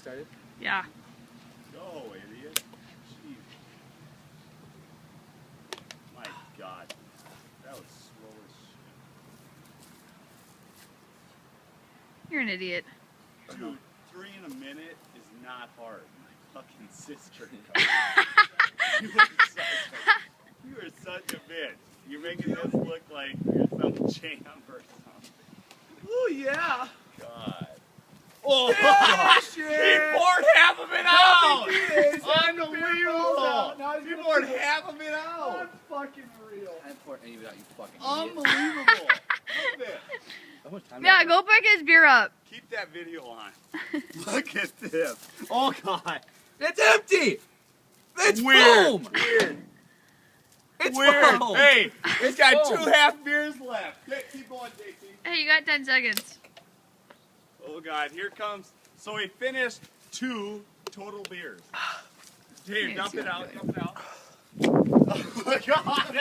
started? Yeah. Go, idiot. Jeez. My God. That was slow as shit. You're an idiot. Dude, 3 in a minute is not hard. My fucking sister. You are such a bitch. You're making this look like you're some champ or something. Oh yeah. God. Oh He poured half of it out! Unbelievable! Now He poured half of it out! Fucking real. I poured any of it out, you fucking Unbelievable! Look at this. How much time? Yeah, go pick his beer up. Keep that video on. Look at this. Oh God. It's empty. It's Weird. foam. Weird. It's Weird. foam. Hey, it's got foam. 2 half beers left. Keep going, JT. Hey, you got 10 seconds. Oh God, here comes. So we finished 2 total beers. Dave, Yeah, dump see it what I'm out. doing. Dump it out. Oh my God.